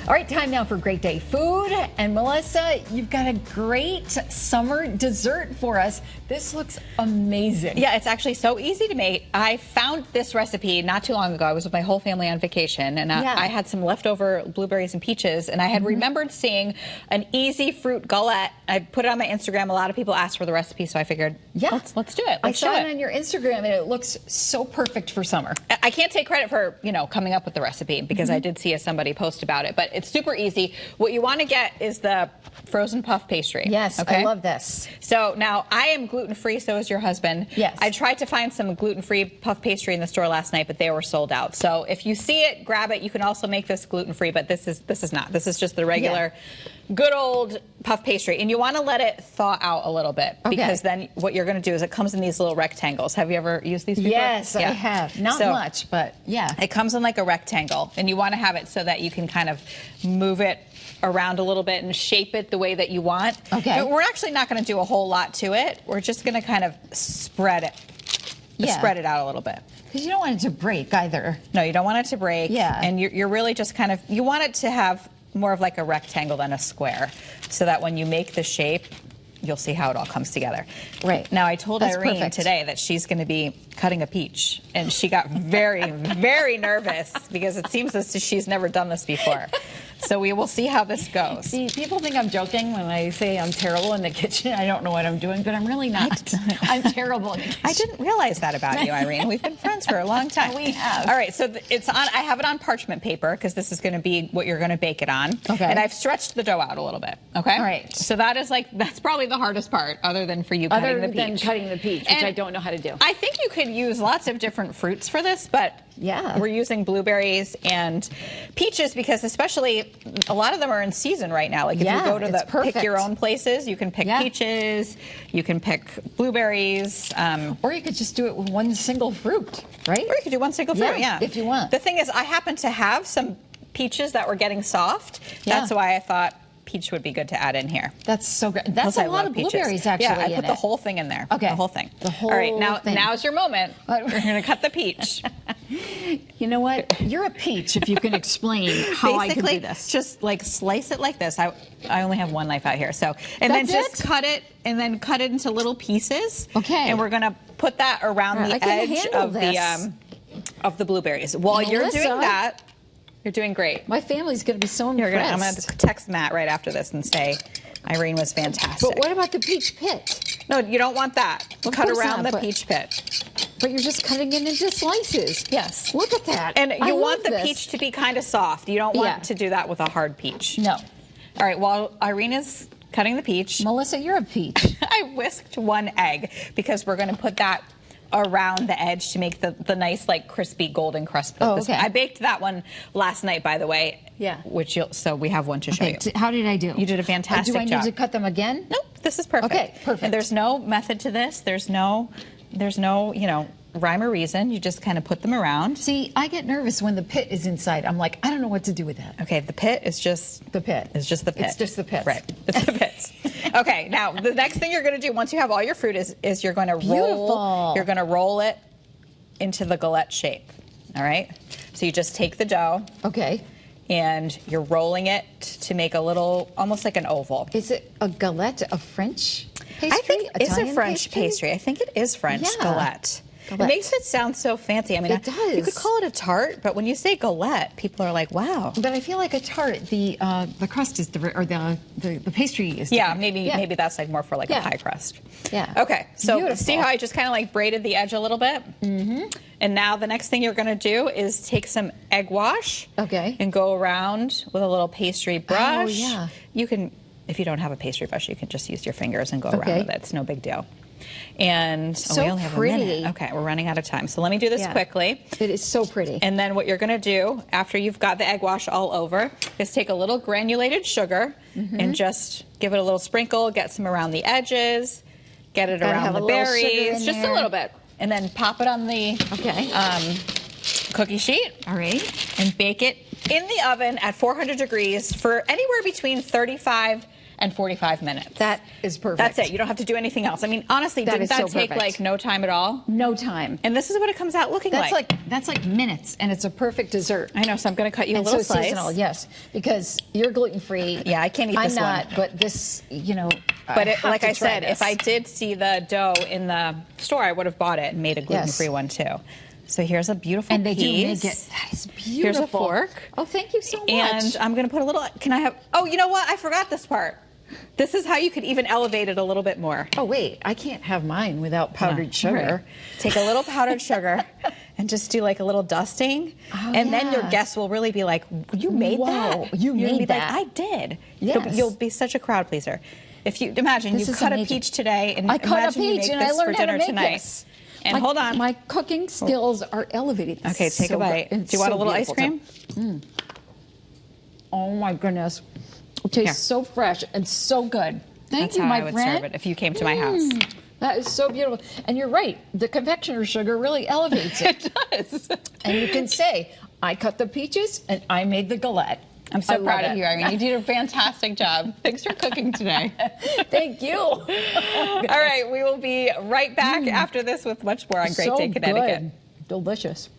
All right, time now for Great Day Food. And Melissa, you've got a great summer dessert for us. This looks amazing. Yeah, it's actually so easy to make. I found this recipe not too long ago. I was with my whole family on vacation, and I had some leftover blueberries and peaches, and I had remembered seeing an easy fruit galette. I put it on my Instagram. A lot of people asked for the recipe, so I figured, let's do it. I saw it on your Instagram, and it looks so perfect for summer. I can't take credit for, coming up with the recipe because I did see somebody post about it, but it's super easy. What you want to get is the frozen puff pastry. Yes, okay? I love this. So now I am gluten-free, so is your husband. Yes. I tried to find some gluten-free puff pastry in the store last night, but they were sold out. So if you see it, grab it. You can also make this gluten-free, but this is not. This is just the regular, good old puff pastry. And you want to let it thaw out a little bit because then what you're going to do is it comes in these little rectangles. Have you ever used these before? Yes, I have. Not much, but yeah. It comes in like a rectangle, and you want to have it so that you can kind of move it around a little bit and shape it the way that you want. Okay. But we're actually not going to do a whole lot to it. We're just going to kind of spread it. Spread it out a little bit. Because you don't want it to break either. No, you don't want it to break. Yeah. And you're really just kind of, you want it to have more of like a rectangle than a square, so that when you make the shape, you'll see how it all comes together. Right. Now, I told Irene today that she's going to be cutting a peach, and she got very, very nervous because it seems as if she's never done this before. So we will see how this goes. See, people think I'm joking when I say I'm terrible in the kitchen. I don't know what I'm doing, but I'm really not. I'm terrible in the kitchen. I didn't realize that about you, Irene. We've been friends for a long time. We have. All right, so it's on. I have it on parchment paper because this is going to be what you're going to bake it on. Okay. And I've stretched the dough out a little bit. Okay. All right. So that's probably the hardest part, other than for you cutting the peach. Other than cutting the peach, which I don't know how to do. I think you could use lots of different fruits for this, but we're using blueberries and peaches because especially a lot of them are in season right now. Like if you go to the pick your own places, you can pick peaches, you can pick blueberries. Or you could just do it with one single fruit, right? Or you could do one single fruit, if you want. The thing is, I happen to have some peaches that were getting soft. That's why I thought peach would be good to add in here. That's so great. That's a lot of blueberries, actually. Yeah, I put the whole thing in there. Okay. The whole thing. The whole All right, now's your moment. We're going to cut the peach. You know what? You're a peach if you can explain how I can do this. Just like slice it like this. I only have one knife out here. So then just cut it and then cut it into little pieces. Okay. And we're going to put that around the edge of the blueberries. While you're doing that, you're doing great. My family's going to be so impressed. I'm going to text Matt right after this and say Irene was fantastic. But what about the peach pit? No, you don't want that. Cut around the peach pit. But you're just cutting it into slices. Yes. Look at that. And you want the peach to be kind of soft. You don't want to do that with a hard peach. No. All right, while Irene is cutting the peach. Melissa, you're a peach. I whisked one egg because we're going to put that around the edge to make the nice, like, crispy golden crust. I baked that one last night, by the way. Yeah. So we have one to show you. How did I do? You did a fantastic job. Do I need to cut them again? Nope. This is perfect. Okay, perfect. And there's no method to this. There's no, rhyme or reason. You just kind of put them around. See, I get nervous when the pit is inside. I'm like, I don't know what to do with that. Okay, the pit is just the pit. It's just the pit. It's just the pit. Right. It's the pits. Okay. Now the next thing you're going to do once you have all your fruit is you're going to roll. You're going to roll it into the galette shape. All right. So you just take the dough. Okay. And you're rolling it to make a little, almost like an oval. Is it a galette, a French pastry? I think it's a French pastry. I think it is French galette. It makes it sound so fancy. I mean, it does. You could call it a tart, but when you say galette, people are like, "Wow!" But I feel like a tart. The crust is the pastry is. Yeah, maybe that's like more for like a pie crust. Yeah. Okay, so see how I just kind of like braided the edge a little bit. Mm-hmm. And now the next thing you're going to do is take some egg wash. Okay. And go around with a little pastry brush. Oh yeah. You can, if you don't have a pastry brush, you can just use your fingers and go around with it. It's no big deal. And we only have a minute. Okay, we're running out of time. So let me do this quickly. It is so pretty. And then what you're going to do after you've got the egg wash all over is take a little granulated sugar and just give it a little sprinkle, get some around the edges, get it around the berries, just a little bit. And then pop it on the cookie sheet. All right. And bake it in the oven at 400 degrees for anywhere between 35 and 45 minutes. That is perfect. That's it. You don't have to do anything else. I mean, honestly, didn't that take like no time at all? No time. And this is what it comes out looking like. That's like minutes, and it's a perfect dessert. I know, so I'm going to cut you a little slice. Seasonal, yes, because you're gluten-free. Yeah, I can't eat this one. I'm not, but this, you know, but like I said, if I did see the dough in the store, I would have bought it and made a gluten-free one too. So here's a beautiful piece. And they do make it. That is beautiful. Here's a fork. Oh, thank you so much. And I'm going to put a little, can I have, oh, you know what? I forgot this part. This is how you could even elevate it a little bit more. Oh, wait, I can't have mine without powdered sugar. Right. Take a little powdered sugar and just do like a little dusting. Oh, and then your guests will really be like, you made that? You made be that? Like, I did. Yes. You'll be such a crowd pleaser. If you imagine you cut a peach today and I cut a peach and I learned how to make tonight. this. And hold on. My cooking skills are elevated. Okay, take a bite. Do you want a little ice cream? Oh my goodness. It tastes so fresh and so good. Thank you, my friend. That's how I would serve it if you came to my house. That is so beautiful. And you're right. The confectioner sugar really elevates it. It does. And you can say, I cut the peaches and I made the galette. I'm so proud of you, Irene. You did a fantastic job. Thanks for cooking today. Thank you. All right, we will be right back after this with much more on Great Day Connecticut. Delicious.